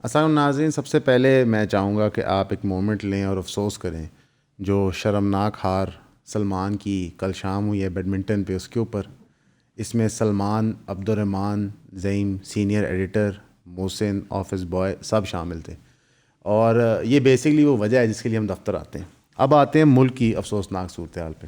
السلام ناظرین، سب سے پہلے میں چاہوں گا کہ آپ ایک مومنٹ لیں اور افسوس کریں جو شرمناک ہار سلمان کی کل شام ہوئی ہے بیڈمنٹن پہ، اس کے اوپر. اس میں سلمان، عبد الرحمن زعیم سینئر ایڈیٹر، محسن آفس بوائے سب شامل تھے. اور یہ بیسکلی وہ وجہ ہے جس کے لیے ہم دفتر آتے ہیں. اب آتے ہیں ملک کی افسوسناک صورتحال پہ.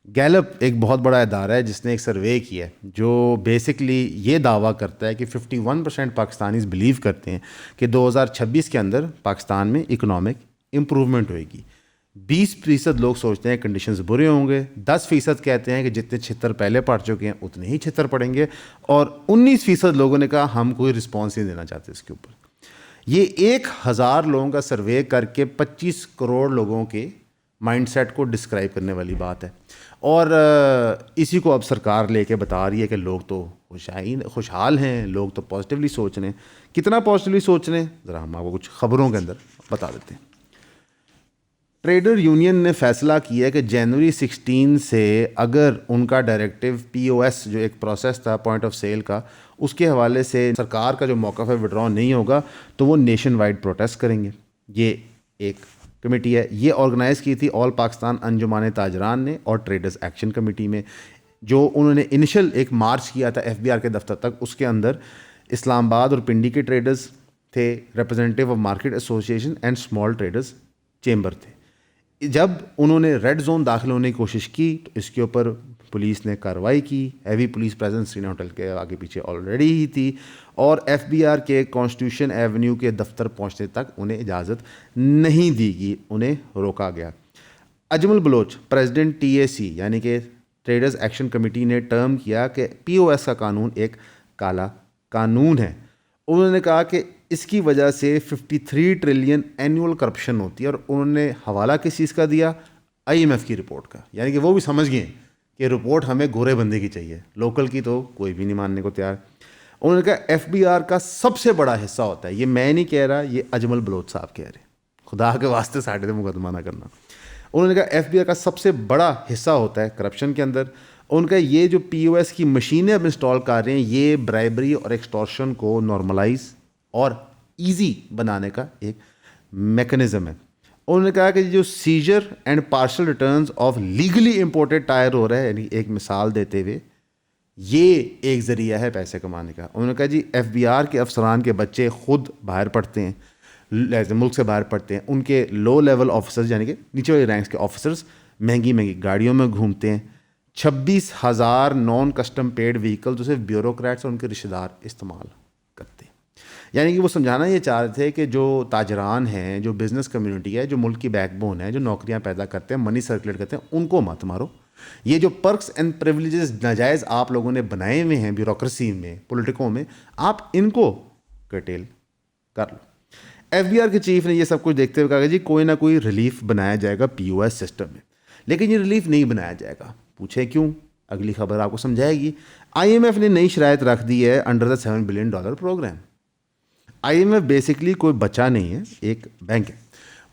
گیلپ ایک بہت بڑا ادارہ ہے جس نے ایک سروے کیا ہے جو بیسکلی یہ دعویٰ کرتا ہے کہ 51% پاکستانیز بلیو کرتے ہیں کہ 2026 کے اندر پاکستان میں اکنامک امپروومنٹ ہوئے گی. 20% لوگ سوچتے ہیں کنڈیشنز برے ہوں گے، 10% کہتے ہیں کہ جتنے چھتر پہلے پڑ چکے ہیں اتنے ہی چھتر پڑیں گے، اور 19% لوگوں نے کہا ہم کوئی رسپانس نہیں دینا چاہتے اس کے اوپر. یہ 1000 لوگوں کا سروے کر کے 25 کروڑ لوگوں کے مائنڈ سیٹ کو ڈسکرائب کرنے والی بات ہے. اور اسی کو اب سرکار لے کے بتا رہی ہے کہ لوگ تو خوشحال ہیں، لوگ تو پازیٹیولی سوچ رہے ہیں. کتنا پازیٹیولی سوچ رہے ہیں ذرا ہم آپ کو کچھ خبروں کے اندر بتا دیتے ہیں. ٹریڈر یونین نے فیصلہ کیا ہے کہ جنوری 16 سے اگر ان کا ڈائریکٹیو پی او ایس جو ایک پروسیس تھا پوائنٹ آف سیل کا، اس کے حوالے سے سرکار کا جو موقف ہے وڈرا نہیں ہوگا تو وہ نیشن وائڈ پروٹیسٹ کریں گے. یہ ایک کمیٹی ہے، یہ آرگنائز کی تھی آل پاکستان انجمان تاجران نے اور ٹریڈرز ایکشن کمیٹی میں، جو انہوں نے انیشل ایک مارچ کیا تھا ایف بی آر کے دفتر تک. اس کے اندر اسلام آباد اور پنڈی کے ٹریڈرز تھے، representative of market association and small traders chamber تھے. جب انہوں نے ریڈ زون داخل ہونے کی کوشش کی تو اس کے اوپر پولیس نے کارروائی کی. Heavy police presence Serena hotel کے آگے پیچھے آلریڈی ہی تھی، اور ایف بی آر کے کانسٹیٹیوشن ایونیو کے دفتر پہنچنے تک انہیں اجازت نہیں دی گئی، انہیں روکا گیا. Ajmal Baloch president T A C یعنی کہ ٹریڈرز ایکشن کمیٹی نے ٹرم کیا کہ پی او ایس کا قانون ایک کالا قانون ہے. انہوں نے کہا کہ اس کی وجہ سے 53 ٹریلین اینول کرپشن ہوتی ہے، اور انہوں نے حوالہ کس چیز کا دیا؟ آئی ایم ایف کی رپورٹ کا. یعنی کہ وہ بھی سمجھ گئے کہ رپورٹ ہمیں گورے بندے کی چاہیے، لوکل کی تو کوئی بھی نہیں ماننے کو تیار. انہوں نے کہا ایف بی آر کا سب سے بڑا حصہ ہوتا ہے، یہ میں نہیں کہہ رہا، یہ اجمل بلوچ صاحب کہہ رہے، خدا کے واسطے ساڑھے سے مقدمہ نہ کرنا. انہوں نے کہا ایف بی آر کا سب سے بڑا حصہ ہوتا ہے کرپشن کے اندر. ان کا یہ جو پی او ایس کی مشینیں اب انسٹال کر رہے ہیں یہ برائبری اور ایکسٹورشن کو نارملائز اور ایزی بنانے کا ایک میکنزم ہے. انہوں نے کہا کہ جو seizure and partial returns of legally imported tyre ہو رہا ہے، یعنی ایک مثال دیتے ہوئے یہ ایک ذریعہ ہے پیسے کمانے کا. انہوں نے کہا جی ایف بی آر کے افسران کے بچے خود باہر پڑھتے ہیں، ملک سے باہر پڑھتے ہیں، ان کے لو لیول آفیسرز یعنی کہ نیچے والے رینکس کے آفیسرز مہنگی مہنگی گاڑیوں میں گھومتے ہیں. 26,000 نان کسٹم پیڈ وہیکل جو صرف بیوروکریٹس اور ان کے رشتہ دار استعمال کرتے ہیں. یعنی کہ وہ سمجھانا یہ چاہ رہے تھے کہ جو تاجران ہیں، جو بزنس کمیونٹی ہے، جو ملک کی بیک بون ہے، جو نوکریاں پیدا کرتے ہیں، منی سرکولیٹ کرتے ہیں، ان کو مت مارو. یہ جو پرکس اینڈ پریولیجز ناجائز آپ لوگوں نے بنائے ہوئے ہیں بیوروکریسی میں، پولیٹکوں میں، آپ ان کو کرٹیل کر لو. ایف بی آر کے چیف نے یہ سب کچھ دیکھتے ہوئے کہا کہ جی کوئی نہ کوئی ریلیف بنایا جائے گا پی او ایس سسٹم میں، لیکن یہ ریلیف نہیں بنایا جائے گا. پوچھے کیوں؟ اگلی خبر آپ کو سمجھائے گی. آئی ایم ایف نے نئی شرائط رکھ دی ہے under the $7 billion programme. I M F basically کوئی بچہ نہیں ہے، ایک بینک ہے.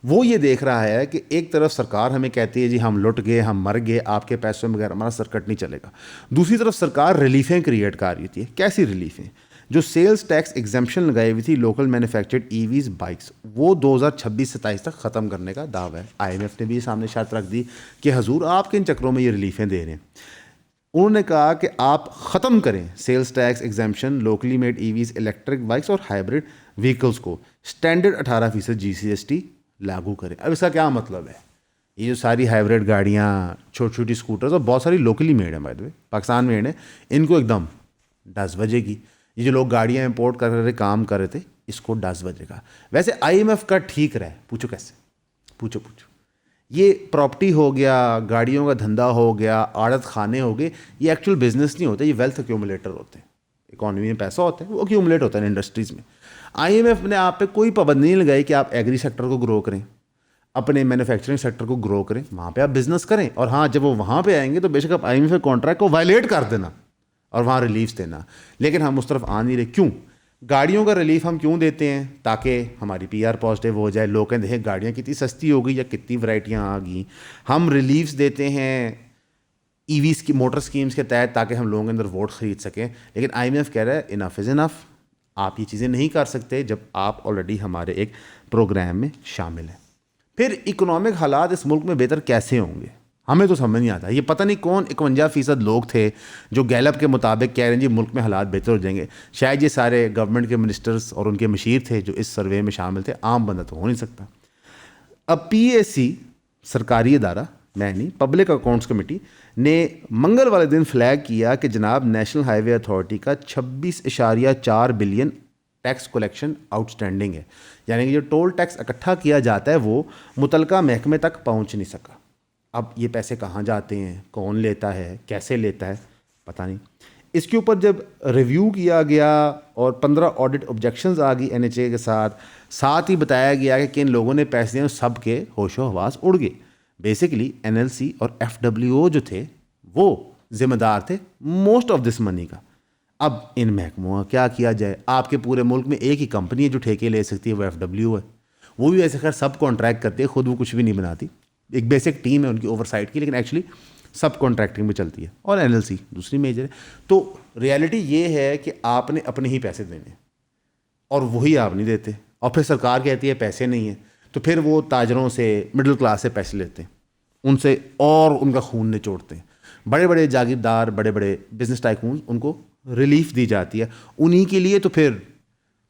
وہ یہ دیکھ رہا ہے کہ ایک طرف سرکار ہمیں کہتی ہے جی ہم لٹ گئے، ہم مر گئے، آپ کے پیسوں بغیر ہمارا سرکٹ نہیں چلے گا. دوسری طرف سرکار ریلیفیں کریٹ کر رہی تھی. کیسی ریلیفیں؟ جو سیلز ٹیکس ایگزمپشن لگائی ہوئی تھی لوکل مینوفیکچرڈ ای ویز بائکس، وہ 2026-27 تک ختم کرنے کا دعویٰ ہے. آئی ایم ایف نے بھی سامنے شرط رکھ دی کہ حضور آپ کن چکروں میں یہ ریلیفیں دے رہے ہیں. انہوں نے کہا کہ آپ ختم کریں sales tax exemption locally made EVs, electric bikes اور ہائبرڈ وہیکلس کو. Standard 18% G C S T لاگو کریں. اب اس کا کیا مطلب ہے؟ یہ جو ساری ہائبرڈ گاڑیاں، چھوٹی چھوٹی اسکوٹرز اور بہت ساری لوکلی میڈ ہیں، by the way Pakistan made ہیں، ان کو ایک دم ڈس بجے گی. یہ جو لوگ گاڑیاں امپورٹ کر رہے کام کر رہے تھے اس کو ڈس بجے گا. ویسے آئی ایم ایف کا ٹھیک رہے، پوچھو کیسے؟ پوچھو یہ پراپرٹی ہو گیا، گاڑیوں کا دھندا ہو گیا، عادت خانے ہو گئے، یہ ایکچوئل بزنس نہیں ہوتے، یہ ویلتھ ایکیومولیٹر ہوتے ہیں. اکانومی میں پیسہ ہوتا ہے، وہ ایکیومولیٹ ہوتا ہے انڈسٹریز میں. آئی ایم ایف نے آپ پہ کوئی پابندی نہیں لگائی کہ آپ ایگری سیکٹر کو گرو کریں، اپنے مینوفیکچرنگ سیکٹر کو گرو کریں، وہاں پہ آپ بزنس کریں. اور ہاں جب وہ وہاں پہ آئیں گے تو بے شک آپ آئی ایم ایف کانٹریکٹ کو وائلیٹ کر دینا اور وہاں ریلیفس دینا. لیکن ہم اس طرف آ نہیں رہے. کیوں؟ گاڑیوں کا ریلیف ہم کیوں دیتے ہیں؟ تاکہ ہماری پی آر پازیٹیو ہو جائے، لوگ کہیں دیکھیں گاڑیاں کتنی سستی ہو گئی یا کتنی ورائٹیاں آ گئیں. ہم ریلیفس دیتے ہیں ای ویز کی موٹر اسکیمس کے تحت تاکہ ہم لوگوں کے اندر ووٹ خرید سکیں. لیکن آئی ایم ایف کہہ رہا ہے انف از انف. آپ یہ چیزیں نہیں کر سکتے جب آپ آلریڈی ہمارے ایک پروگرام میں شامل ہیں. پھر اکنامک حالات اس ملک میں بہتر کیسے ہوں گے؟ ہمیں تو سمجھ نہیں آتا. یہ پتہ نہیں کون 51% لوگ تھے جو گیلپ کے مطابق کہہ رہے ہیں جی ملک میں حالات بہتر ہو جائیں گے. شاید یہ سارے گورنمنٹ کے منسٹرز اور ان کے مشیر تھے جو اس سروے میں شامل تھے. عام بندہ تو ہو نہیں سکتا. اب پی اے سی سرکاری ادارہ، میں نہیں، پبلک اکاؤنٹس کمیٹی نے منگل والے دن فلیگ کیا کہ جناب نیشنل ہائی وے اتھارٹی کا 26.4 billion tax collection outstanding ہے. یعنی کہ جو ٹول ٹیکس اکٹھا کیا جاتا ہے وہ متعلقہ محکمے تک پہنچ نہیں سکا. اب یہ پیسے کہاں جاتے ہیں، کون لیتا ہے، کیسے لیتا ہے، پتہ نہیں. اس کے اوپر جب ریویو کیا گیا اور 15 آڈٹ آبجیکشنز آ گئی این ایچ اے کے ساتھ ہی بتایا گیا کہ کن لوگوں نے پیسے دیں، سب کے ہوش و حواس اڑ گئے. بیسکلی این ایل سی اور ایف ڈبلیو او جو تھے وہ ذمہ دار تھے موسٹ آف دس منی کا. اب ان محکموں کا کیا کیا جائے؟ آپ کے پورے ملک میں ایک ہی کمپنی ہے جو ٹھیکے لے سکتی ہے، وہ ایف ڈبلیو ہے. وہ بھی ویسے خیر سب کانٹریکٹ کرتی ہے، خود وہ کچھ بھی نہیں بناتی. ایک بیسک ٹیم ہے ان کی اوور سائٹ کی، لیکن ایکچولی سب کانٹریکٹنگ میں چلتی ہے. اور این ایل سی دوسری میجر ہے. تو ریالٹی یہ ہے کہ آپ نے اپنے ہی پیسے دینے اور وہی آپ نہیں دیتے، اور پھر سرکار کہتی ہے پیسے نہیں ہیں، تو پھر وہ تاجروں سے، مڈل کلاس سے پیسے لیتے ہیں، ان سے اور ان کا خون نچوڑتے ہیں. بڑے بڑے جاگیردار، بڑے بڑے بزنس ٹائکون، ان کو ریلیف دی جاتی ہے. انہی کے لیے تو پھر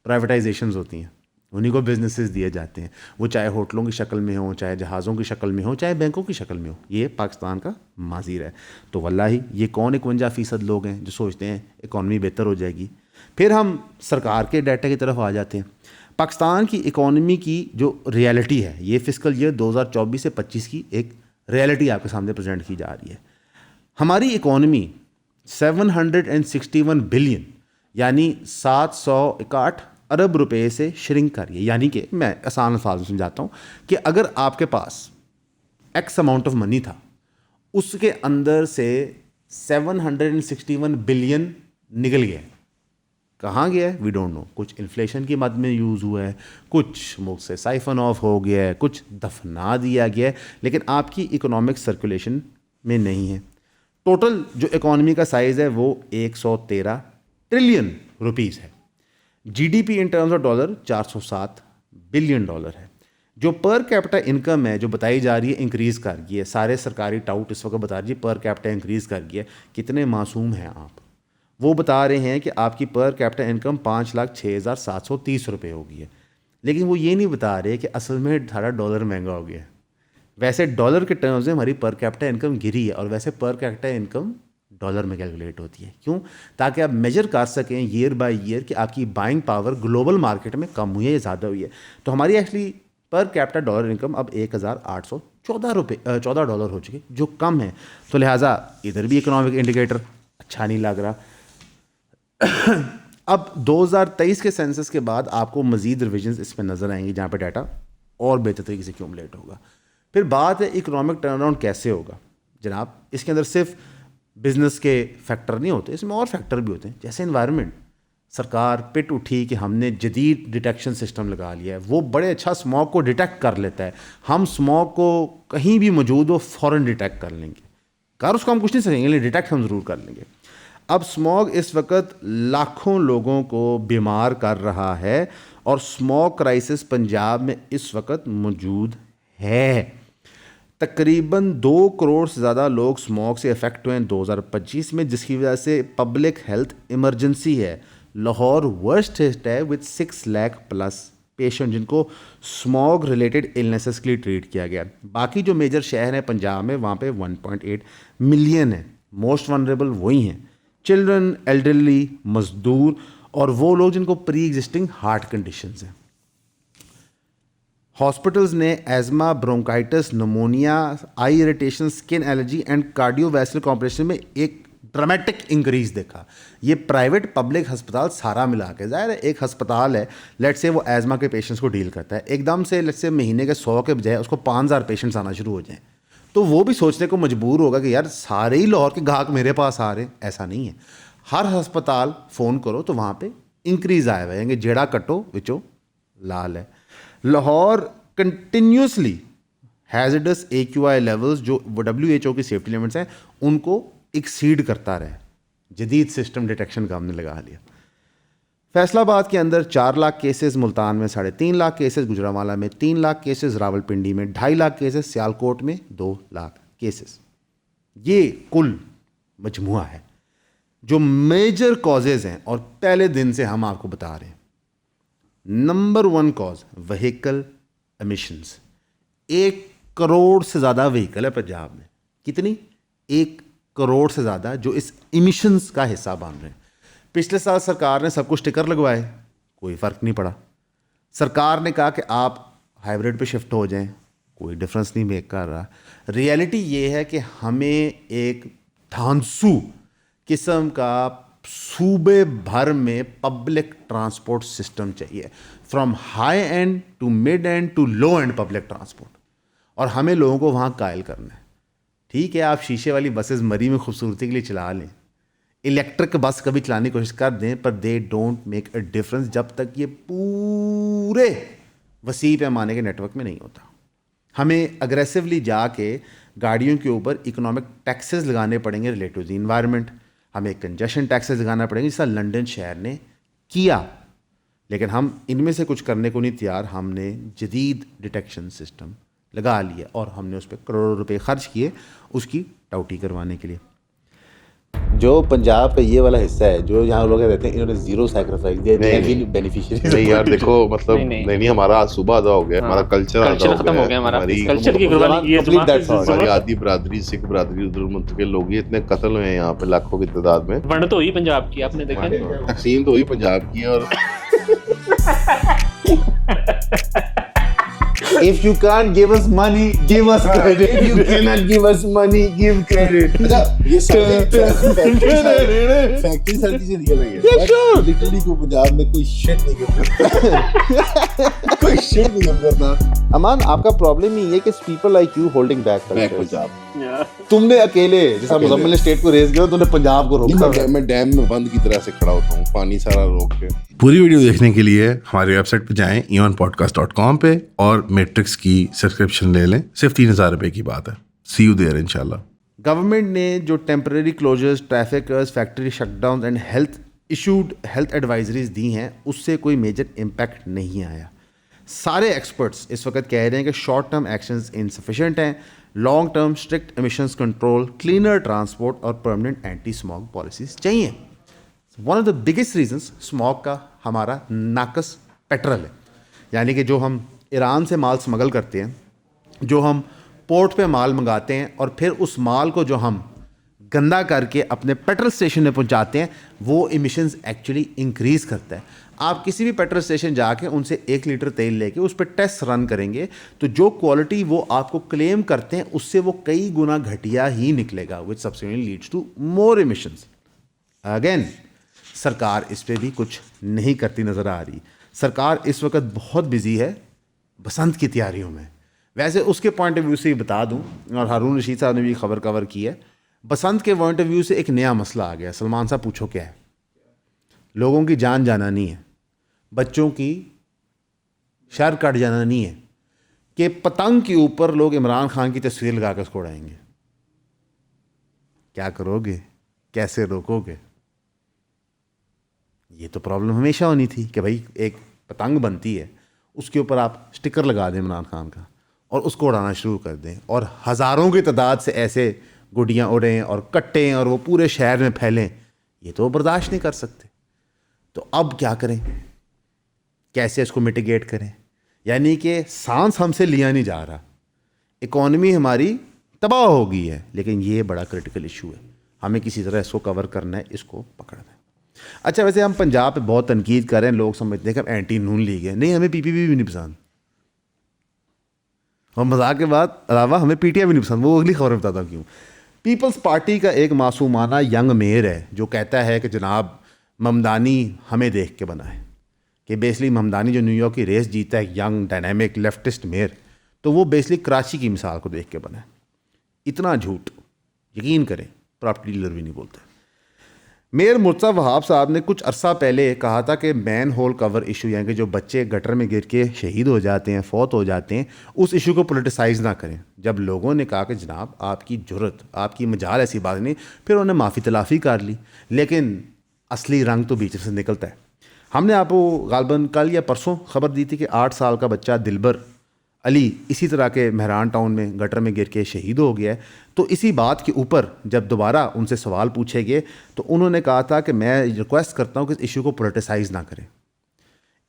پرائیویٹائزیشنز ہوتی ہیں، انہی کو بزنسز دیے جاتے ہیں، وہ چاہے ہوٹلوں کی شکل میں ہوں، چاہے جہازوں کی شکل میں ہوں، چاہے بینکوں کی شکل میں ہوں. یہ پاکستان کا ماضی ہے. تو واللہ یہ کون 51% لوگ ہیں جو سوچتے ہیں اکانومی بہتر ہو جائے گی؟ پھر ہم سرکار کے ڈیٹا کی طرف آ جاتے ہیں. پاکستان کی اکانومی کی جو ریالٹی ہے، یہ فسکل ایئر 2024 سے 25 کی ایک ریالٹی آپ کے سامنے پریزنٹ کی جا رہی ہے. ہماری اکانومی 761 بلین یعنی 761 ارب روپے سے شرنک کر رہی ہے. یعنی کہ میں آسان الفاظ میں سمجھاتا ہوں کہ اگر آپ کے پاس ایکس اماؤنٹ آف منی تھا، اس کے اندر سے 761 بلین نکل گیا. کہاں گیا ہے؟ We don't know. کچھ انفلیشن کی مد میں یوز ہوا ہے، کچھ ملک سے سائفن آف ہو گیا ہے، کچھ دفنا دیا گیا ہے، لیکن آپ کی اکنامک سرکولیشن میں نہیں ہے. ٹوٹل جو اکانومی کا سائز ہے وہ 113 ٹریلین روپیز ہے. G D P in terms of dollar 407 billion dollar ہے. جو پر کیپٹا انکم ہے جو بتائی جا رہی ہے انکریز کر گئی ہے، سارے سرکاری ٹاؤٹ اس وقت بتا رہی ہے پر کیپٹا انکریز کر گئی ہے. کتنے معصوم ہیں آپ؟ وہ بتا رہے ہیں کہ آپ کی پر کیپٹا انکم 5,06,730 روپے ہو گئی ہے، لیکن وہ یہ نہیں بتا رہے کہ اصل میں سارا ڈالر مہنگا ہو گیا ہے. ویسے ڈالر کے ٹرمز میں ہماری پر کیپٹا انکم گری ہے، اور ویسے پر کیپٹا انکم ڈالر میں کیلکولیٹ ہوتی ہے. کیوں؟ تاکہ آپ میجر کر سکیں ایئر بائی ایئر کہ آپ کی بائنگ پاور گلوبل مارکیٹ میں کم ہوئی ہے یا زیادہ ہوئی ہے. تو ہماری actually per capita dollar income اب 1,814 ڈالر ہو چکی، جو کم ہے. تو لہٰذا ادھر بھی اکنامک انڈیکیٹر اچھا نہیں لگ رہا. اب 2023 کے سینسس کے بعد آپ کو مزید ریویژنز اس میں نظر آئیں گی جہاں پہ ڈیٹا اور بہتر طریقے سے کیومولیٹ ہوگا. پھر بات ہے اکنامک ٹرن اراؤنڈ کیسے ہوگا. جناب اس کے اندر صرف بزنس کے فیکٹر نہیں ہوتے، اس میں اور فیکٹر بھی ہوتے ہیں. جیسے انوائرمنٹ، سرکار پٹ اٹھی کہ ہم نے جدید ڈیٹیکشن سسٹم لگا لیا ہے، وہ بڑے اچھا اسموک کو ڈیٹیکٹ کر لیتا ہے. ہم اسموک کو کہیں بھی موجود ہو فوراً ڈیٹیکٹ کر لیں گے. کار اس کو ہم کچھ نہیں سکیں گے، لیکن ڈیٹیکٹ ہم ضرور کر لیں گے. اب اسموگ اس وقت لاکھوں لوگوں کو بیمار کر رہا ہے، اور اسموگ کرائسس پنجاب میں اس وقت موجود ہے. تقریباً 2 کروڑ سے زیادہ لوگ اسموگ سے افیکٹ ہوئے ہیں 2025 میں، جس کی وجہ سے پبلک ہیلتھ ایمرجنسی ہے. لاہور ورسٹ ہٹ ہے وتھ 6 لاکھ پلس پیشنٹ جن کو اسموگ ریلیٹڈ النیسز کے لیے ٹریٹ کیا گیا. باقی جو میجر شہر ہیں پنجاب میں، وہاں پہ 1.8 ملین ہیں. موسٹ ونریبل وہی ہیں، چلڈرن، ایلڈرلی، مزدور، اور وہ لوگ جن کو پری ایگزسٹنگ ہارٹ کنڈیشنز ہیں. ہاسپٹلز نے asthma, bronchitis, pneumonia, I irritation, skin allergy and cardio vascular complication میں ایک ڈرامیٹک انکریز دیکھا. یہ پرائیویٹ پبلک ہسپتال سارا ملا کے، ظاہر ہے ایک ہسپتال ہے لیٹ سے وہ ایزما کے پیشنٹس کو ڈیل کرتا ہے، ایک دم سے لیٹ سے مہینے کے 100 کے بجائے اس کو 5,000 پیشنٹس آنا شروع ہو جائیں، تو وہ بھی سوچنے کو مجبور ہوگا کہ یار سارے ہی لاہور کے گاہک میرے پاس آ رہے ہیں. ایسا نہیں ہے. ہر ہسپتال فون کرو تو وہاں پہ انکریز آئے ہوئے ہیں کہ جیڑا کٹو وچو لال ہے. لاہور کنٹینیوسلی ہیزڈس اے کیو آئی لیولز جو WHO کی سیفٹی لیمٹس ہیں ان کو ایکسیڈ کرتا رہے. جدید سسٹم ڈیٹیکشن کا ہم نے لگا لیا. فیصل آباد کے اندر 4 لاکھ کیسز، ملتان میں 3.5 لاکھ کیسز، گجرانوالہ میں 3 لاکھ کیسز، راولپنڈی میں 2.5 لاکھ کیسز، سیالکوٹ میں 2 لاکھ کیسز. یہ کل مجموعہ ہے جو میجر کازز ہیں. اور پہلے دن سے ہم آپ کو بتا رہے ہیں number 1 cause vehicle emissions. 1 crore سے زیادہ وہیکل ہے پنجاب میں. کتنی؟ 1 کروڑ سے زیادہ جو اس ایمیشنز کا حصہ بن رہے ہیں. پچھلے سال سرکار نے سب کچھ ٹکر لگوائے, کوئی فرق نہیں پڑا. سرکار نے کہا کہ آپ ہائیبریڈ پہ شفٹ ہو جائیں, کوئی ڈفرینس نہیں میک کر رہا. ریئلٹی یہ ہے کہ ہمیں ایک دھانسو قسم کا صوبے بھر میں پبلک ٹرانسپورٹ سسٹم چاہیے, from high end to mid end to low end public transport. اور ہمیں لوگوں کو وہاں قائل کرنا ہے. ٹھیک ہے آپ شیشے والی بسز مری میں خوبصورتی کے لیے چلا لیں, الیکٹرک بس کبھی چلانے کی کوشش کر دیں, پر they don't make a difference جب تک یہ پورے وسیع پیمانے کے نیٹ ورک میں نہیں ہوتا. ہمیں اگریسولی جا کے گاڑیوں کے اوپر اکنامک ٹیکسز لگانے پڑیں گے ریلیٹو دی انوائرمنٹ. ہمیں کنجیشن ٹیکسز لگانا پڑیں گے جیسا لنڈن شہر نے کیا, لیکن ہم ان میں سے کچھ کرنے کو نہیں تیار. ہم نے جدید ڈیٹیکشن سسٹم لگا لیا اور ہم نے اس پہ کروڑوں روپے خرچ کیے اس کی ٹاؤٹی کروانے کے لیے. جو پنجاب کا یہ والا حصہ ہے جو یہاں لوگ رہتے ہیں, انہوں نے زیرو سیکریفائس دیا, بینیفیشری. نہیں یار دیکھو مطلب نہیں ہمارا صوبہ ادا ہو گیا, ہمارا کلچر ختم ہو گیا, ہمارا کلچر کی قربانی. ہماری آدھی برادری سکھ برادری ادھر ملک کے لوگ ہی اتنے قتل ہوئے ہیں یہاں پہ لاکھوں کی تعداد میں. ونڈ تو ہوئی پنجاب کی, آپ نے دیکھا تقسیم تو ہوئی پنجاب کی. اور If you can't give us money, give us credit. If you cannot give us money, give credit. یہ فیکٹری سر چیزیں نکل رہی ہے. لٹرلی کو پنجاب میں کوئی شٹ نہیں کرتا, کوئی شٹ نہیں کرتا. امان آپ کا پرابلم ہی ہے کہ people like you holding back Punjab. تم نے اکیلے جیسا مزمل نے اسٹیٹ کو ریز کیا, تم نے پنجاب کو روکا. میں ڈیم میں بند کی طرح سے کھڑا ہوتا ہوں, پانی سارا روک کے. پوری ویڈیو دیکھنے کے لیے ہماری ویب سائٹ پہ جائیں eonpodcast.com پہ اور میٹرکس کی سبسکرپشن لے لیں. صرف 3,000 روپے کی بات ہے. سی یو دیئر انشاءاللہ. گورنمنٹ نے جو temporary closures, traffickers, factory shut down and health advisories دی ہیں, اس سے کوئی میجر امپیکٹ نہیں آیا. سارے ایکسپرٹس اس وقت کہہ رہے ہیں کہ شارٹ ٹرم ایکشنز انسفیشینٹ ہیں, long term strict emissions control, cleaner transport اور پرماننٹ اینٹی اسموگ پالیسیز چاہیے. One of the biggest reasons smog کا ہمارا ناقص پیٹرول ہے. یعنی کہ جو ہم ایران سے مال اسمگل کرتے ہیں, جو ہم پورٹ پہ مال منگاتے ہیں اور پھر اس مال کو جو ہم گندا کر کے اپنے پیٹرول اسٹیشن میں پہنچاتے ہیں, وہ ایمیشنز ایکچولی انکریز کرتا ہے. آپ کسی بھی پیٹرول اسٹیشن جا کے ان سے 1 لیٹر تیل لے کے اس پہ ٹیسٹ رن کریں گے تو جو کوالٹی وہ آپ کو کلیم کرتے ہیں اس سے وہ کئی گنا گھٹیا ہی نکلے گا, which subsequently leads to more emissions. Again سرکار اس پہ بھی کچھ نہیں کرتی نظر آ رہی. سرکار اس وقت بہت بزی ہے بسنت کی تیاریوں میں. ویسے اس کے پوائنٹ آف ویو سے بتا دوں, اور ہارون رشید صاحب نے بھی خبر کور کی ہے, بسنت کے پوائنٹ آف ویو سے ایک نیا مسئلہ آ گیا. سلمان صاحب پوچھو کیا ہے؟ لوگوں کی جان جانا نہیں ہے, بچوں کی شر کٹ جانا نہیں ہے, کہ پتنگ کے اوپر لوگ عمران خان کی تصویر لگا کے اس کو اڑائیں گے. کیا کرو گے؟ کیسے روکو گے؟ یہ تو پرابلم ہمیشہ ہونی تھی کہ بھائی ایک پتنگ بنتی ہے, اس کے اوپر آپ اسٹکر لگا دیں عمران خان کا اور اس کو اڑانا شروع کر دیں, اور ہزاروں کی تعداد سے ایسے گڈیاں اڑیں اور کٹیں اور وہ پورے شہر میں پھیلیں. یہ تو برداشت نہیں کر سکتے. تو اب کیا کریں؟ کیسے اس کو میٹیگیٹ کریں؟ یعنی کہ سانس ہم سے لیا نہیں جا رہا, اکانومی ہماری تباہ ہو گئی ہے, لیکن یہ بڑا کرٹیکل ایشو ہے. ہمیں کسی طرح اس کو کور کرنا ہے, اس کو پکڑنا ہے. اچھا ویسے ہم پنجاب پہ بہت تنقید کر رہے ہیں, لوگ سمجھتے ہیں کہ ہم اینٹی نون لیگ ہے. نہیں, ہمیں پی پی پی بھی نہیں پسند, اور مذاق کے بعد علاوہ ہمیں پی ٹی آئی بھی نہیں پسند. وہ اگلی خبر بتاتا ہوں کیوں. پیپلز پارٹی کا ایک معصومانہ ینگ میئر ہے جو کہتا ہے کہ جناب ممدانی ہمیں دیکھ کے بنا ہے, کہ بیسلی ممدانی جو نیو یارک کی ریس جیتا ہے, ینگ ڈائنامک لیفٹسٹ میئر, تو وہ بیسلی کراچی کی مثال کو دیکھ کے بنا ہے. اتنا جھوٹ, یقین کریں پراپرٹی ڈیلر بھی نہیں بولتے. میئر مرتضیٰ وہاب صاحب نے کچھ عرصہ پہلے کہا تھا کہ مین ہول کور ایشو, یعنی کہ جو بچے گٹر میں گر کے شہید ہو جاتے ہیں, فوت ہو جاتے ہیں, اس ایشو کو پولیٹیسائز نہ کریں. جب لوگوں نے کہا کہ جناب آپ کی جرت, آپ کی مجال ایسی بات نہیں, پھر انہوں نے معافی تلافی کر لی, لیکن اصلی رنگ تو بیچ سے نکلتا ہے. ہم نے آپ کو غالباً کل یا پرسوں خبر دی تھی کہ 8 سال کا بچہ دلبر علی اسی طرح کے مہران ٹاؤن میں گٹر میں گر کے شہید ہو گیا ہے. تو اسی بات کے اوپر جب دوبارہ ان سے سوال پوچھے گئے تو انہوں نے کہا تھا کہ میں ریکویسٹ کرتا ہوں کہ اس ایشو کو پولیٹیسائز نہ کریں.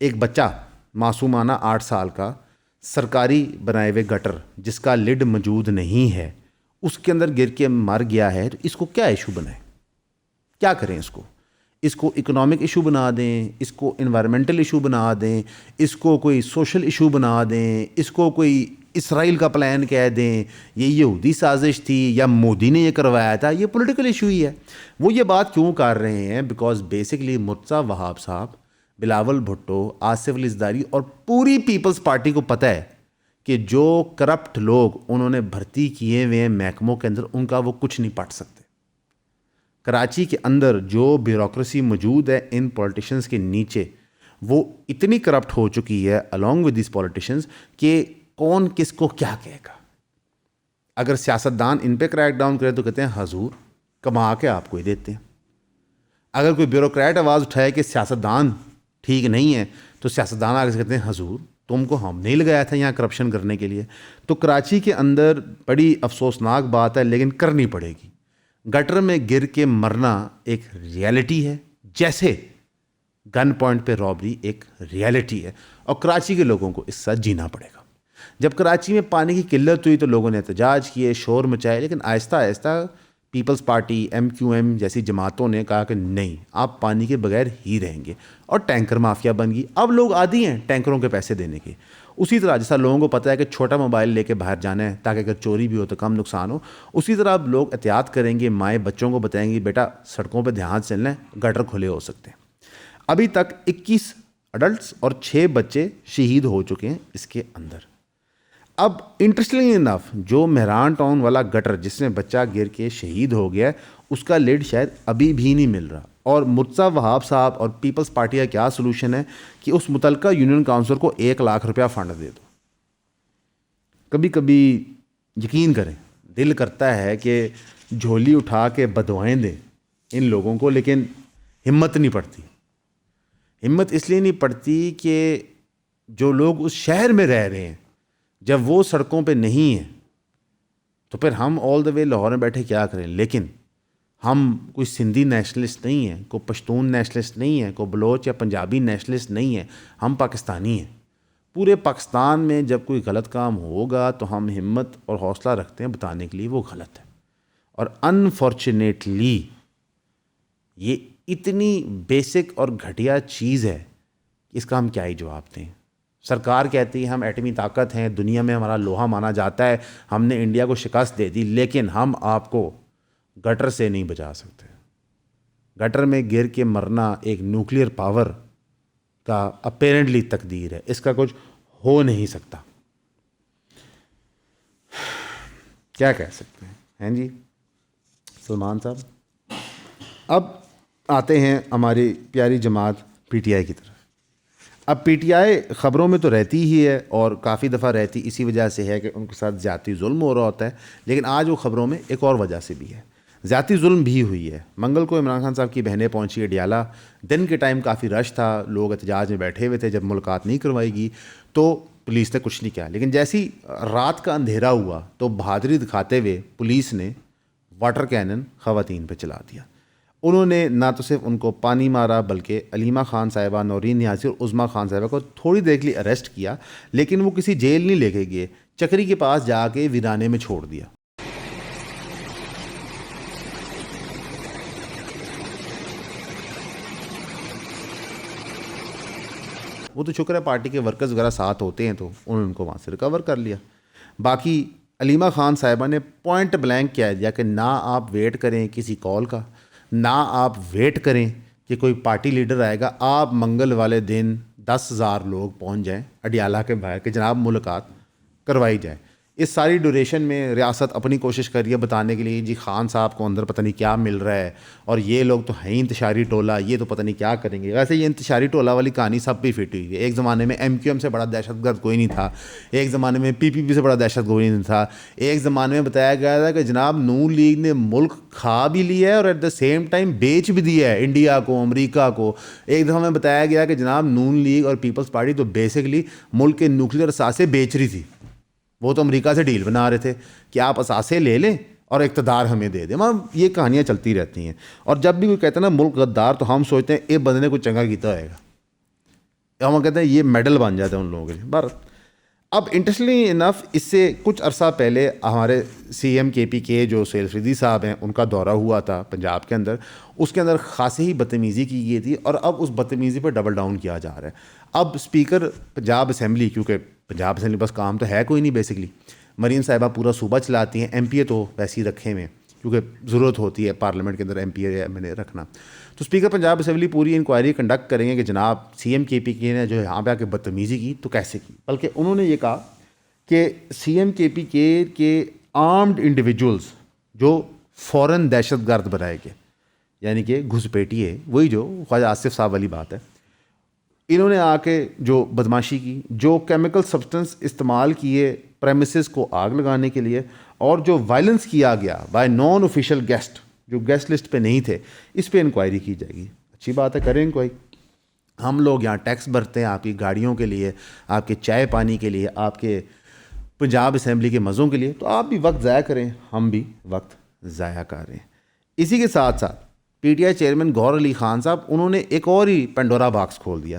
ایک بچہ معصومانہ 8 سال کا سرکاری بنائے ہوئے گٹر جس کا لڈ موجود نہیں ہے اس کے اندر گر کے مر گیا ہے, تو اس کو کیا ایشو بنائیں, کیا کریں اس کو اکنامک ایشو بنا دیں, اس کو انوائرمنٹل ایشو بنا دیں, اس کو کوئی سوشل ایشو بنا دیں, اس کو کوئی اسرائیل کا پلان کہہ دیں, یہ یہودی سازش تھی یا مودی نے یہ کروایا تھا, یہ پولیٹیکل ایشو ہی ہے. وہ یہ بات کیوں کر رہے ہیں؟ بیکاز بیسکلی مرتضیٰ وہاب صاحب, بلاول بھٹو, آصف علی زرداری اور پوری پیپلز پارٹی کو پتہ ہے کہ جو کرپٹ لوگ انہوں نے بھرتی کیے ہوئے ہیں محکموں کے اندر, ان کا وہ کچھ نہیں پٹ سکتے. کراچی کے اندر جو بیوروکریسی موجود ہے ان پولیٹیشنز کے نیچے, وہ اتنی کرپٹ ہو چکی ہے along with these politicians کہ کون کس کو کیا کہے گا. اگر سیاستدان ان پہ کریک ڈاؤن کرے تو کہتے ہیں حضور کما کے آپ کو ہی دیتے ہیں. اگر کوئی بیوروکریٹ آواز اٹھائے کہ سیاستدان ٹھیک نہیں ہے تو سیاستدان آگے سے کہتے ہیں حضور تم کو ہم نہیں لگایا تھا یہاں کرپشن کرنے کے لیے. تو کراچی کے اندر بڑی افسوسناک بات ہے لیکن کرنی پڑے گی. گٹر میں گر کے مرنا ایک ریالٹی ہے, جیسے گن پوائنٹ پہ رابری ایک ریالٹی ہے, اور کراچی کے لوگوں کو اس ساتھ جینا پڑے گا. جب کراچی میں پانی کی قلت ہوئی تو لوگوں نے احتجاج کیے, شور مچائے, لیکن آہستہ آہستہ پیپلز پارٹی, MQM جیسی جماعتوں نے کہا کہ نہیں, آپ پانی کے بغیر ہی رہیں گے, اور ٹینکر مافیا بن گئی. اب لوگ عادی ہیں ٹینکروں کے پیسے دینے کے. اسی طرح جیسا لوگوں کو پتہ ہے کہ چھوٹا موبائل لے کے باہر جانا ہے تاکہ اگر چوری بھی ہو تو کم نقصان ہو, اسی طرح اب لوگ احتیاط کریں گے. مائیں بچوں کو بتائیں گی بیٹا سڑکوں پہ دھیان سے چلنا ہے, گٹر کھلے ہو سکتے ہیں. ابھی تک 21 اڈلٹس اور 6 بچے شہید ہو چکے ہیں اس کے اندر. اب انٹرسٹنگ انف جو مہران ٹاؤن والا گٹر جس میں بچہ گر کے شہید ہو گیا ہے اس کا لڈ شاید ابھی بھی نہیں مل رہا. اور مرتضیٰ وہاب صاحب اور پیپلز پارٹی کا کیا سلوشن ہے کہ اس متعلقہ یونین کاؤنسل کو 1 لاکھ روپیہ فنڈ دے دو. کبھی کبھی یقین کریں دل کرتا ہے کہ جھولی اٹھا کے بدوائیں دیں ان لوگوں کو, لیکن ہمت نہیں پڑتی. ہمت اس لیے نہیں پڑتی کہ جو لوگ اس شہر میں رہ رہے ہیں جب وہ سڑکوں پہ نہیں ہیں تو پھر ہم آل دا وے لاہور میں بیٹھے کیا کریں. لیکن ہم کوئی سندھی نیشنلسٹ نہیں ہیں, کوئی پشتون نیشنلسٹ نہیں ہیں, کوئی بلوچ یا پنجابی نیشنلسٹ نہیں ہیں, ہم پاکستانی ہیں. پورے پاکستان میں جب کوئی غلط کام ہوگا تو ہم ہمت اور حوصلہ رکھتے ہیں بتانے کے لیے وہ غلط ہے. اور انفارچونیٹلی یہ اتنی بیسک اور گھٹیا چیز ہے کہ اس کا ہم کیا ہی جواب دیں. سرکار کہتی ہے ہم ایٹمی طاقت ہیں, دنیا میں ہمارا لوہا مانا جاتا ہے, ہم نے انڈیا کو شکست دے دی, لیکن ہم آپ کو گٹر سے نہیں بچا سکتے. گٹر میں گر کے مرنا ایک نیوکلیئر پاور کا اپیرنٹلی تقدیر ہے, اس کا کچھ ہو نہیں سکتا. کیا کہہ سکتے ہیں جی سلمان صاحب. اب آتے ہیں ہماری پیاری جماعت PTI کی طرف. اب PTI خبروں میں تو رہتی ہی ہے اور کافی دفعہ رہتی اسی وجہ سے ہے کہ ان کے ساتھ زیادتی ظلم ہو رہا ہوتا ہے, لیکن آج وہ خبروں میں ایک اور وجہ سے بھی ہے. زیادتی ظلم بھی ہوئی ہے. منگل کو عمران خان صاحب کی بہنیں پہنچی اڈیالہ. دن کے ٹائم کافی رش تھا, لوگ احتجاج میں بیٹھے ہوئے تھے. جب ملاقات نہیں کروائی گئی تو پولیس نے کچھ نہیں کیا, لیکن جیسی رات کا اندھیرا ہوا تو بہادری دکھاتے ہوئے پولیس نے واٹر کینن خواتین پہ چلا دیا. انہوں نے نہ تو صرف ان کو پانی مارا بلکہ علیمہ خان صاحبہ, نورین نیازی اور عظمیٰ خان صاحبہ کو تھوڑی دیر کے لیے اریسٹ کیا, لیکن وہ کسی جیل نہیں لے کے گئے, چکری کے پاس جا کے ویرانے میں چھوڑ دیا. وہ تو شکر ہے پارٹی کے ورکرز وغیرہ ساتھ ہوتے ہیں تو انہوں نے ان کو وہاں سے ریکور کر لیا. باقی علیمہ خان صاحبہ نے پوائنٹ بلینک کہہ دیا کہ نہ آپ ویٹ کریں کسی کال کا, نہ آپ ویٹ کریں کہ کوئی پارٹی لیڈر آئے گا, آپ منگل والے دن 10,000 لوگ پہنچ جائیں اڈیالہ کے باہر کہ جناب ملاقات کروائی جائے. اس ساری ڈیوریشن میں ریاست اپنی کوشش کر رہی ہے بتانے کے لیے جی خان صاحب کو اندر پتہ نہیں کیا مل رہا ہے اور یہ لوگ تو ہیں انتشاری ٹولہ, یہ تو پتہ نہیں کیا کریں گے. ویسے یہ انتشاری ٹولہ والی کہانی سب پہ فٹ ہوئی ہے. ایک زمانے میں MQM سے بڑا دہشت گرد کوئی نہیں تھا, ایک زمانے میں PPP سے بڑا دہشت گرد کوئی نہیں تھا, ایک زمانے میں بتایا گیا تھا کہ جناب نون لیگ نے ملک کھا بھی لیا ہے اور ایٹ دا سیم ٹائم بیچ بھی دیا ہے انڈیا کو, امریکہ کو. ایک دفعہ میں بتایا گیا کہ جناب نون لیگ اور پیپلز پارٹی تو بیسکلی ملک کے نیوکلیر اثاثے بیچ رہی تھی. وہ تو امریکہ سے ڈیل بنا رہے تھے کہ آپ اثاثے لے لیں اور اقتدار ہمیں دے دیں. مطلب یہ کہانیاں چلتی رہتی ہیں. اور جب بھی کوئی کہتے ہیں نا ملک غدار, تو ہم سوچتے ہیں اے بندے نے کچھ چنگا کیتا ہوئے گا, ہم کہتے ہیں یہ میڈل بن جاتا ہے ان لوگوں کے لیے. بر اب انٹرسٹنگلی انف اس سے کچھ عرصہ پہلے ہمارے CM KP کے جو سہیل افریدی صاحب ہیں ان کا دورہ ہوا تھا پنجاب کے اندر. اس کے اندر خاصی ہی بدتمیزی کی گئی تھی اور اب اس بدتمیزی پر ڈبل ڈاؤن کیا جا رہا ہے. اب اسپیکر پنجاب اسمبلی, کیونکہ پنجاب اسمبلی بس کام تو ہے کوئی نہیں بیسکلی, مریم صاحبہ پورا صوبہ چلاتی ہیں, MPA تو ویسے ہی رکھے ہوئے کیونکہ ضرورت ہوتی ہے پارلیمنٹ کے اندر MPA میں نے رکھنا. تو اسپیکر پنجاب اسمبلی پوری انکوائری کنڈکٹ کریں گے کہ جناب CM KP کے نے جو یہاں پہ آ کے بدتمیزی کی تو کیسے کی. بلکہ انہوں نے یہ کہا کہ CM KP کے آرمڈ انڈیویجولز جو فوراً دہشت گرد بنائے گئے, یعنی کہ گھسپیٹیے, وہی جو خواجہ آصف صاحب والی بات ہے, انہوں نے آ کے جو بدماشی کی, جو کیمیکل سبسٹنس استعمال کیے پریمیسز کو آگ لگانے کے لیے, اور جو وائلنس کیا گیا بائی نان آفیشیل گیسٹ جو گیسٹ لسٹ پہ نہیں تھے, اس پہ انکوائری کی جائے گی. اچھی بات ہے, کریں انکوائری. ہم لوگ یہاں ٹیکس بھرتے ہیں آپ کی گاڑیوں کے لیے, آپ کے چائے پانی کے لیے, آپ کے پنجاب اسمبلی کے مزوں کے لیے, تو آپ بھی وقت ضائع کریں, ہم بھی وقت ضائع کر رہے ہیں. اسی کے ساتھ ساتھ PTI چیئرمین گور علی خان صاحب, انہوں نے ایک اور ہی پینڈورا باکس کھول دیا.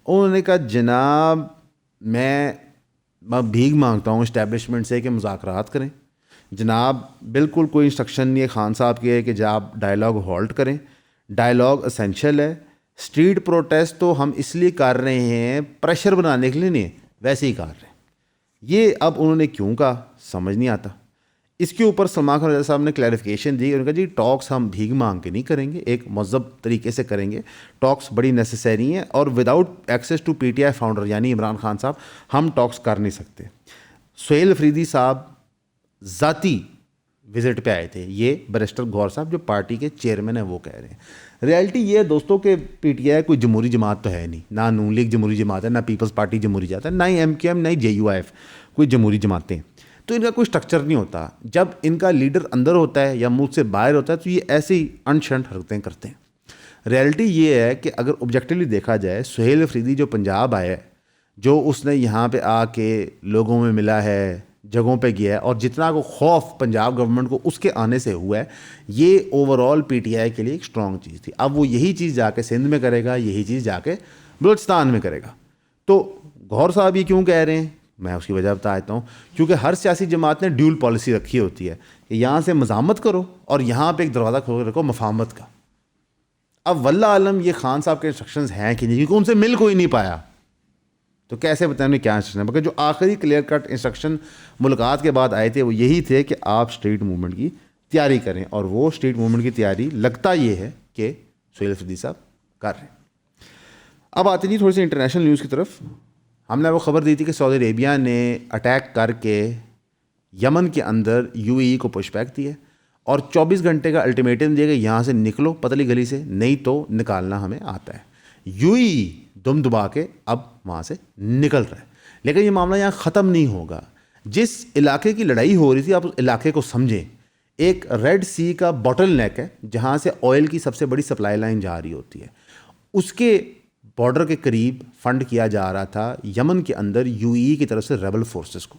انہوں نے کہا جناب میں بھیک مانگتا ہوں اسٹیبلشمنٹ سے کہ مذاکرات کریں. جناب بالکل کوئی انسٹرکشن نہیں ہے خان صاحب کے کہ جب آپ ڈائلاگ ہالٹ کریں. ڈائلاگ اسینشل ہے. اسٹریٹ پروٹیسٹ تو ہم اس لیے کر رہے ہیں پریشر بنانے کے لیے نہیں, ویسے ہی کر رہے ہیں. یہ اب انہوں نے کیوں کہا سمجھ نہیں آتا. اس کے اوپر سلمان خان رضا صاحب نے کلیریفیکیشن دی. انہوں نے کہا جی ٹاکس ہم بھیک مانگ کے نہیں کریں گے, ایک مہذب طریقے سے کریں گے. ٹاکس بڑی نیسیسری ہیں اور without access to PTI founder یعنی عمران خان صاحب ہم ٹاکس کر نہیں سکتے. سہیل افریدی صاحب ذاتی وزٹ پہ آئے تھے, یہ بیرسٹر گور صاحب جو پارٹی کے چیئرمین ہیں وہ کہہ رہے ہیں. ریالٹی یہ ہے دوستوں کہ PTI کوئی جمہوری جماعت تو ہے نہیں, نہ نون لیگ جمہوری جماعت ہے, نہ پیپلز پارٹی جمہوری جماعت ہے, نہ ہی MQM, نہ ہی JUIF کوئی جمہوری جماعتیں. تو ان کا کوئی اسٹرکچر نہیں ہوتا. جب ان کا لیڈر اندر ہوتا ہے یا ملک سے باہر ہوتا ہے تو یہ ایسے ہی انشنٹ حرکتیں کرتے ہیں. ریالٹی یہ ہے کہ اگر آبجیکٹیولی دیکھا جائے, سہیل افریدی جو پنجاب آیا ہے, جو اس نے یہاں پہ آ کے لوگوں میں ملا ہے, جگہوں پہ گیا ہے, اور جتنا کو خوف پنجاب گورنمنٹ کو اس کے آنے سے ہوا ہے, یہ اوور آل PTI کے لیے ایک اسٹرانگ چیز تھی. اب وہ یہی چیز جا کے سندھ میں کرے گا, یہی چیز جا کے بلوچستان میں کرے گا. تو گور صاحب یہ کیوں کہہ رہے ہیں, میں اس کی وجہ بتاتا ہوں. کیونکہ ہر سیاسی جماعت نے ڈیول پالیسی رکھی ہوتی ہے کہ یہاں سے مزاحمت کرو اور یہاں پہ ایک دروازہ کھول کے رکھو مفاہمت کا. اب واللہ عالم یہ خان صاحب کے انسٹرکشنز ہیں کہ نہیں, کیونکہ ان سے مل کوئی نہیں پایا, تو کیسے بتائیں انہیں کیا انسٹرکشن ہے. بلکہ جو آخری کلیئر کٹ انسٹرکشن ملاقات کے بعد آئے تھے وہ یہی تھے کہ آپ اسٹریٹ موومنٹ کی تیاری کریں, اور وہ اسٹریٹ موومنٹ کی تیاری لگتا یہ ہے کہ سہیل افریدی صاحب کر رہے ہیں. اب آتے جی تھوڑی سی انٹرنیشنل نیوز کی طرف. ہم نے وہ خبر دی تھی کہ سعودی عربیہ نے اٹیک کر کے یمن کے اندر UAE کو پش بیک دیا اور 24 گھنٹے کا الٹیمیٹم دیا کہ یہاں سے نکلو پتلی گلی سے, نہیں تو نکالنا ہمیں آتا ہے. UAE دم دبا کے اب وہاں سے نکل رہا ہے. لیکن یہ معاملہ یہاں ختم نہیں ہوگا. جس علاقے کی لڑائی ہو رہی تھی آپ اس علاقے کو سمجھیں. ایک ریڈ سی کا باٹل نیک ہے جہاں سے آئل کی سب سے بڑی سپلائی لائن جا رہی ہوتی ہے. اس کے بارڈر کے قریب فنڈ کیا جا رہا تھا یمن کے اندر UAE کی طرف سے ریبل فورسز کو.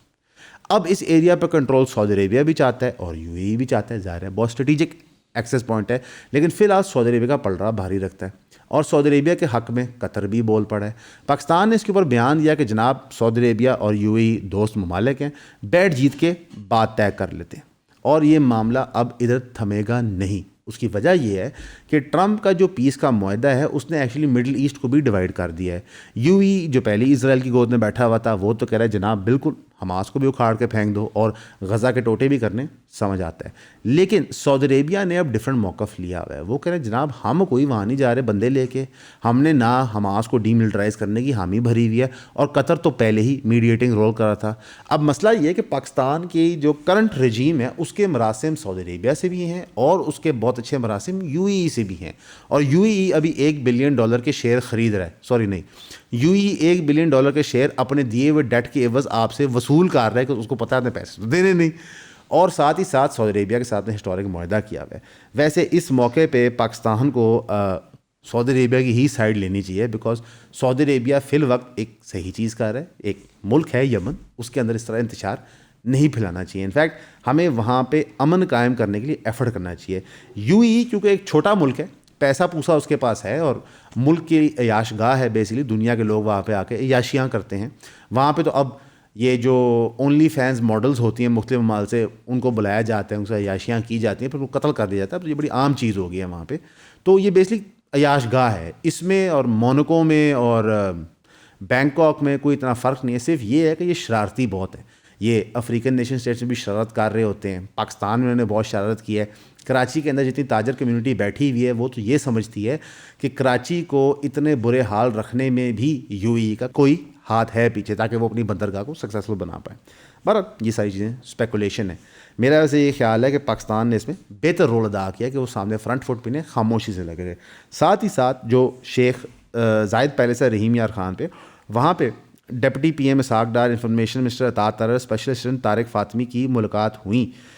اب اس ایریا پہ کنٹرول سعودی عربیہ بھی چاہتا ہے اور UAE بھی چاہتا ہے. ظاہر ہے بہت اسٹریٹجک ایکسیس پوائنٹ ہے, لیکن فی الحال سعودی عربیہ کا پلڑا بھاری رکھتا ہے. اور سعودی عربیہ کے حق میں قطر بھی بول پڑا ہے. پاکستان نے اس کے اوپر بیان دیا کہ جناب سعودی عربیہ اور UAE دوست ممالک ہیں, بیٹھ جیت کے بات طے کر لیتے ہیں, اور یہ معاملہ اب ادھر تھمے گا نہیں. اس کی وجہ یہ ہے کہ ٹرمپ کا جو پیس کا معاہدہ ہے اس نے ایکچولی مڈل ایسٹ کو بھی ڈیوائڈ کر دیا ہے. UAE جو پہلے اسرائیل کی گود میں بیٹھا ہوا تھا وہ تو کہہ رہا ہے جناب بالکل حماس کو بھی اکھاڑ کے پھینک دو اور غزہ کے ٹوٹے بھی کرنے سمجھ آتا ہے. لیکن سعودی عربیہ نے اب ڈفرینٹ موقف لیا ہوا ہے. وہ کہہ رہے ہیں جناب ہم کوئی وہاں نہیں جا رہے بندے لے کے, ہم نے نہ حماس کو ڈی ملٹرائز کرنے کی حامی بھری ہوئی ہے, اور قطر تو پہلے ہی میڈیٹنگ رول کر رہا تھا. اب مسئلہ یہ ہے کہ پاکستان کی جو کرنٹ رجیم ہے اس کے مراسم سعودی عربیہ سے بھی ہیں اور اس کے بہت اچھے مراسم یو اے ای سے بھی ہیں, اور یو اے ای ابھی $1 بلین کے شیئر خرید رہا ہے. سوری نہیں, یو اے ای $1 بلین کے شیئر اپنے دیے ہوئے ڈیٹ کے عوض آپ سے وصول کر رہا ہے کہ اس کو پتہ ہے پیسے تو دینے نہیں, اور ساتھ ہی ساتھ سعودی عربیہ کے ساتھ نے ہسٹورک معاہدہ کیا ہوا ہے. ویسے اس موقع پہ پاکستان کو سعودی عربیہ کی ہی سائڈ لینی چاہیے, بیکاز سعودی عربیہ فی الوقت ایک صحیح چیز کر رہا ہے. ایک ملک ہے یمن, اس کے اندر اس طرح انتشار نہیں پھیلانا چاہیے. انفیکٹ ہمیں وہاں پہ امن قائم کرنے کے لیے ایفرٹ کرنا چاہیے. یو اے ای کیونکہ ایک چھوٹا ملک ہے, پیسہ پوسا اس کے پاس ہے, اور ملک کی عیاش گاہ ہے بیسیکلی, دنیا کے لوگ وہاں پہ آ کے عیاشیاں کرتے ہیں. وہاں پہ تو اب یہ جو اونلی فینس ماڈلز ہوتی ہیں مختلف ممالک سے, ان کو بلایا جاتا ہے, ان سے عیاشیاں کی جاتی ہیں, پھر وہ قتل کر دیا جاتا ہے. تو یہ بڑی عام چیز ہو گئی ہے وہاں پہ. تو یہ بیسکلی عیاش گاہ ہے. اس میں اور مونکو میں اور بینکاک میں کوئی اتنا فرق نہیں ہے, صرف یہ ہے کہ یہ شرارتی بہت ہے. یہ افریقن نیشن اسٹیٹس میں بھی شرارت کر رہے ہوتے ہیں. پاکستان میں انہوں نے بہت شرارت کی ہے. کراچی کے اندر جتنی تاجر کمیونٹی بیٹھی ہوئی ہے وہ تو یہ سمجھتی ہے کہ کراچی کو اتنے برے حال رکھنے میں بھی یو اے ای کا کوئی ہاتھ ہے پیچھے, تاکہ وہ اپنی بندرگاہ کو سکسیسفل بنا پائے. بہرحال یہ ساری چیزیں اسپیکولیشن ہے. میرا ویسے یہ خیال ہے کہ پاکستان نے اس میں بہتر رول ادا کیا کہ وہ سامنے فرنٹ فٹ پہ خاموشی سے لگے رہے. ساتھ ہی ساتھ جو شیخ زائد پیلس ہے رحیم یار خان پہ, وہاں پہ deputy P M Ishaq Dar, information minister اطاعت طاہر, اسپیشل اسسٹنٹ طارق فاطمی کی ملاقات ہوئیں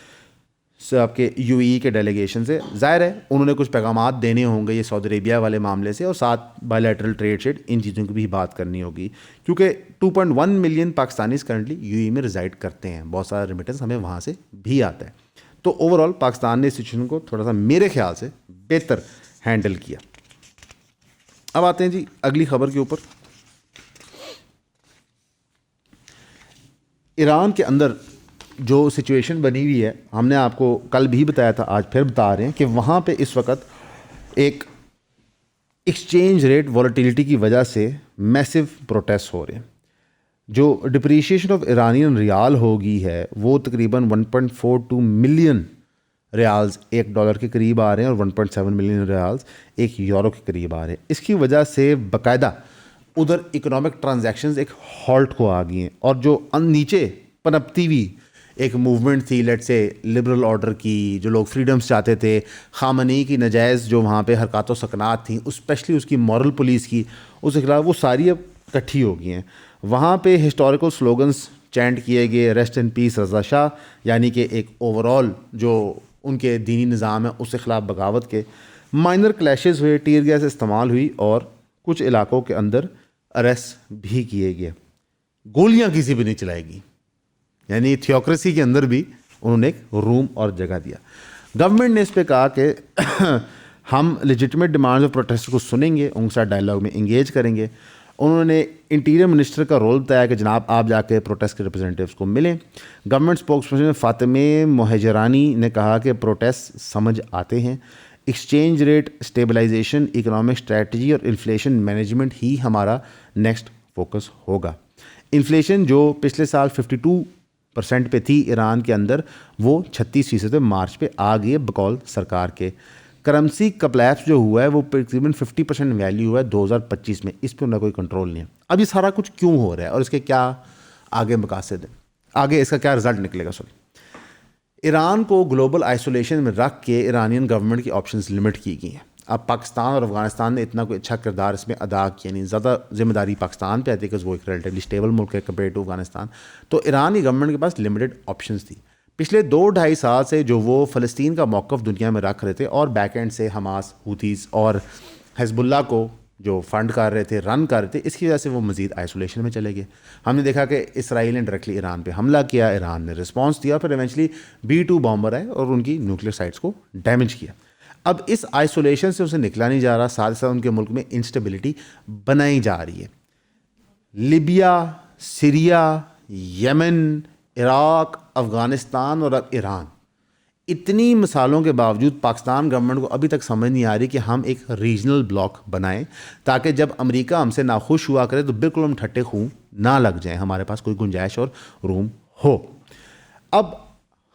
آپ کے یو اے ای کے ڈیلیگیشن سے. ظاہر ہے انہوں نے کچھ پیغامات دینے ہوں گے یہ سعودی عربیہ والے معاملے سے, اور ساتھ بائی لیٹرل ٹریڈ شیڈ, ان چیزوں کی بھی بات کرنی ہوگی, کیونکہ 2.1 ملین پاکستانیز کرنٹلی یو اے ای میں ریزائڈ کرتے ہیں. بہت سارا ریمیٹنس ہمیں وہاں سے بھی آتا ہے. تو اوور آل پاکستان نے سچویشن کو تھوڑا سا میرے خیال سے بہتر ہینڈل کیا. اب آتے ہیں جی اگلی خبر کے اوپر. ایران کے اندر جو سچویشن بنی ہوئی ہے, ہم نے آپ کو کل بھی بتایا تھا, آج پھر بتا رہے ہیں کہ وہاں پہ اس وقت ایک ایکسچینج ریٹ والیٹیلیٹی کی وجہ سے میسو پروٹیسٹ ہو رہے ہیں. جو ڈپریشیشن آف ایرانین ریال ہوگی ہے وہ تقریباً 1.42 ملین ریالز $1 کے قریب آ رہے ہیں, اور 1.7 ملین ریالز €1 کے قریب آ رہے ہیں. اس کی وجہ سے باقاعدہ ادھر اکنامک ٹرانزیکشنز ایک ہالٹ کو آ گئی ہیں, اور جو نیچے پنپتی ہوئی ایک موومنٹ تھی لیٹ سے لبرل آرڈر کی, جو لوگ فریڈمز چاہتے تھے, خامنئی کی نجائز جو وہاں پہ حرکات و سکنات تھیں, اسپیشلی اس کی مورل پولیس کی, اس کے خلاف, وہ ساری اب اکٹھی ہو گئی ہیں. وہاں پہ ہسٹوریکل سلوگنس چینٹ کیے گئے, ریسٹ ان پیس رضا شاہ, یعنی کہ ایک اوور آل جو ان کے دینی نظام ہے اس کے خلاف بغاوت کے. مائنر کلیشز ہوئے, ٹیئر گیس استعمال ہوئی, اور کچھ علاقوں کے اندر اریسٹ بھی کیے گئے. گولیاں کسی بھی نہیں چلائے گی, یعنی تھیوکریسی کے اندر بھی انہوں نے ایک روم اور جگہ دیا. گورنمنٹ نے اس پہ کہا کہ ہم لیجٹمیٹ ڈیمانڈز آف پروٹیسٹ کو سنیں گے, ان کے ساتھ ڈائلاگ میں انگیج کریں گے. انہوں نے انٹیریئر منسٹر کا رول بتایا کہ جناب آپ جا کے پروٹیسٹ کے ریپرزینٹیوز کو ملیں. گورنمنٹ اسپوکس پرسن فاطمہ مہاجرانی نے کہا کہ پروٹیسٹ سمجھ آتے ہیں, exchange rate stabilisation, economic strategy اور انفلیشن مینجمنٹ ہی ہمارا نیکسٹ فوکس ہوگا. انفلیشن جو پچھلے سال 52% پہ تھی ایران کے اندر, وہ 36% مارچ پہ آ گئی ہے بقول سرکار کے. کرنسی کپلیپس جو ہوا ہے وہ تقریباً 50% ویلیو ہوا ہے 2025 میں, اس پہ انہیں کوئی کنٹرول نہیں ہے. اب یہ سارا کچھ کیوں ہو رہا ہے اور اس کے کیا آگے مقاصد ہیں, آگے اس کا کیا رزلٹ نکلے گا. ایران کو گلوبل آئسولیشن میں رکھ کے ایرانین گورنمنٹ کی آپشنز لمٹ کی گئی ہیں. اب پاکستان اور افغانستان نے اتنا کوئی اچھا کردار اس میں ادا کیا نہیں, زیادہ ذمہ داری پاکستان پہ آتی ہے کہ وہ ایک ریلیٹیولی اسٹیبل ملک ہے کمپیئر ٹو افغانستان. تو ایران کی گورنمنٹ کے پاس لمیٹڈ آپشنز تھی. پچھلے 2-2.5 سال سے جو وہ فلسطین کا موقف دنیا میں رکھ رہے تھے, اور بیک اینڈ سے حماس, ہوتیز اور حزب اللہ کو جو فنڈ کر رہے تھے, رن کر رہے تھے, اس کی وجہ سے وہ مزید آئسولیشن میں چلے گئے. ہم نے دیکھا کہ اسرائیل نے ڈائریکٹلی ایران پہ حملہ کیا, ایران نے رسپانس دیا, پھر ایونچولی B-2 بامبر آئے اور ان کی نیوکلیر سائٹس کو ڈیمیج کیا. اب اس آئسولیشن سے اسے نکلا نہیں جا رہا, ساتھ ساتھ ان کے ملک میں انسٹیبلٹی بنائی جا رہی ہے. لیبیا, سیریا, یمن, عراق, افغانستان اور اب ایران, اتنی مثالوں کے باوجود پاکستان گورنمنٹ کو ابھی تک سمجھ نہیں آ رہی کہ ہم ایک ریجنل بلاک بنائیں, تاکہ جب امریکہ ہم سے ناخوش ہوا کرے تو بالکل ہم ٹھٹے خوں نہ لگ جائیں, ہمارے پاس کوئی گنجائش اور روم ہو. اب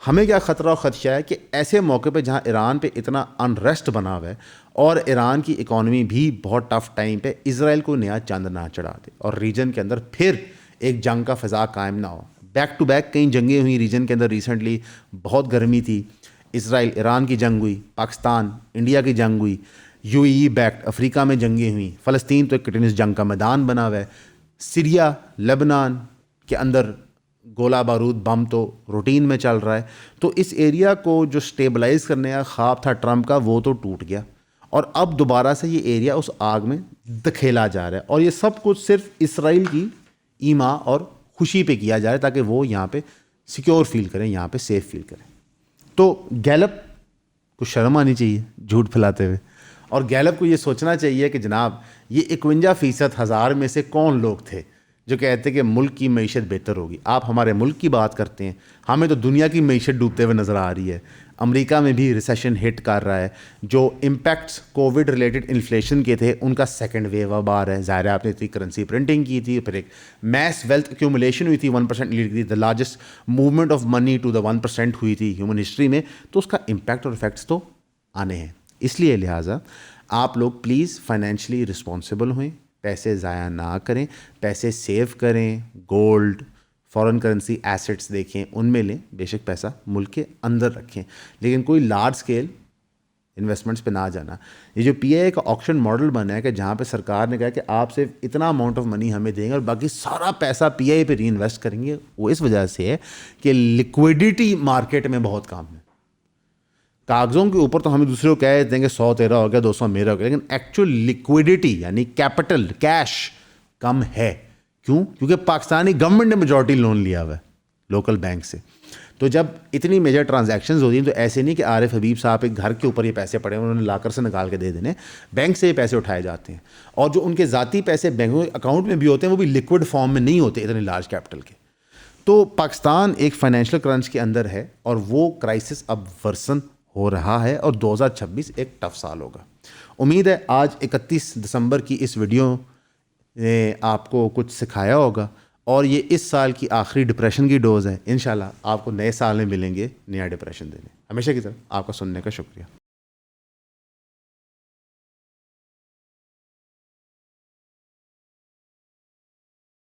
ہمیں کیا خطرہ و خدشہ ہے کہ ایسے موقع پہ جہاں ایران پہ اتنا انریسٹ بنا ہوا ہے اور ایران کی اکانومی بھی بہت ٹف ٹائم پہ اسرائیل کو نیا چاند نہ چڑھا دے اور ریجن کے اندر پھر ایک جنگ کا فضا قائم نہ ہو. بیک ٹو بیک کئی جنگیں ہوئیں ریجن کے اندر ریسنٹلی, بہت گرمی تھی, اسرائیل ایران کی جنگ ہوئی, پاکستان انڈیا کی جنگ ہوئی, UAE بیکڈ افریقہ میں جنگیں ہوئیں, فلسطین تو ایک کنٹینیوس جنگ کا میدان بنا ہوا ہے, سیریا لبنان کے اندر گولہ بارود بم تو روٹین میں چل رہا ہے. تو اس ایریا کو جو سٹیبلائز کرنے کا خواب تھا ٹرمپ کا وہ تو ٹوٹ گیا, اور اب دوبارہ سے یہ ایریا اس آگ میں دکھیلا جا رہا ہے, اور یہ سب کچھ صرف اسرائیل کی ایما اور خوشی پہ کیا جا رہا ہے تاکہ وہ یہاں پہ سیکیور فیل کریں, یہاں پہ سیف فیل کریں. تو گیلپ کو شرم آنی چاہیے جھوٹ پھیلاتے ہوئے, اور گیلپ کو یہ سوچنا چاہیے کہ جناب یہ 51% 1000 میں سے کون لوگ تھے جو کہتے کہ ملک کی معیشت بہتر ہوگی. آپ ہمارے ملک کی بات کرتے ہیں, ہمیں تو دنیا کی معیشت ڈوبتے ہوئے نظر آ رہی ہے. امریکہ میں بھی ریسیشن ہٹ کر رہا ہے, جو امپیکٹس کووڈ ریلیٹڈ انفلیشن کے تھے ان کا سیکنڈ ویو اب آ رہا ہے. ظاہر ہے آپ نے اتنی کرنسی پرنٹنگ کی تھی, پھر ایک میس ویلتھ ایکومولیشن ہوئی تھی 1% لیڈ کی, the largest movement of money to the 1% ہوئی تھی ہیومن ہسٹری میں, تو اس کا امپیکٹ اور افیکٹس تو آنے ہیں. اس لیے لہٰذا آپ لوگ پلیز فائنینشلی رسپانسبل ہوئیں, پیسے ضائع نہ کریں, پیسے سیو کریں, گولڈ فارن کرنسی ایسٹس دیکھیں ان میں لیں, بے شک پیسہ ملک کے اندر رکھیں, لیکن کوئی لارج اسکیل انویسٹمنٹس پہ نہ جانا. یہ جو PIA کا آکشن ماڈل بنا ہے کہ جہاں پہ سرکار نے کہا کہ آپ صرف اتنا اماؤنٹ آف منی ہمیں دیں گے اور باقی سارا پیسہ PIA پہ ری انویسٹ کریں گے, وہ اس وجہ سے ہے کہ لیکویڈیٹی مارکیٹ میں بہت کام ہے. کاغذوں کے اوپر تو ہمیں دوسرے کو کہہ دیں گے 100 تیرا ہو گیا 200 میرا ہو گیا, لیکن ایکچوئل لیکویڈیٹی یعنی کیپٹل کیش کم ہے. کیوں؟ کیونکہ پاکستانی گورنمنٹ نے میجورٹی لون لیا ہوا ہے لوکل بینک سے. تو جب اتنی میجر ٹرانزیکشنز ہوتی ہیں تو ایسے نہیں کہ عارف حبیب صاحب کے گھر کے اوپر یہ پیسے پڑے ہیں انہوں نے لاکر سے نکال کے دے دینے, بینک سے یہ پیسے اٹھائے جاتے ہیں, اور جو ان کے ذاتی پیسے بینکوں کے اکاؤنٹ میں بھی ہوتے ہیں وہ بھی لیکوڈ فارم میں نہیں ہوتے اتنے لارج کیپٹل کے. تو پاکستان ایک فائنینشیل کرنچ کے اندر ہے اور وہ کرائسس اب ورسن ہو رہا ہے, اور 2026 ایک ٹف سال ہوگا. امید ہے آج 31 دسمبر کی اس ویڈیو نے آپ کو کچھ سکھایا ہوگا, اور یہ اس سال کی آخری ڈپریشن کی ڈوز ہے. انشاءاللہ آپ کو نئے سال میں ملیں گے نیا ڈپریشن دینے. ہمیشہ کی طرح آپ کا سننے کا شکریہ.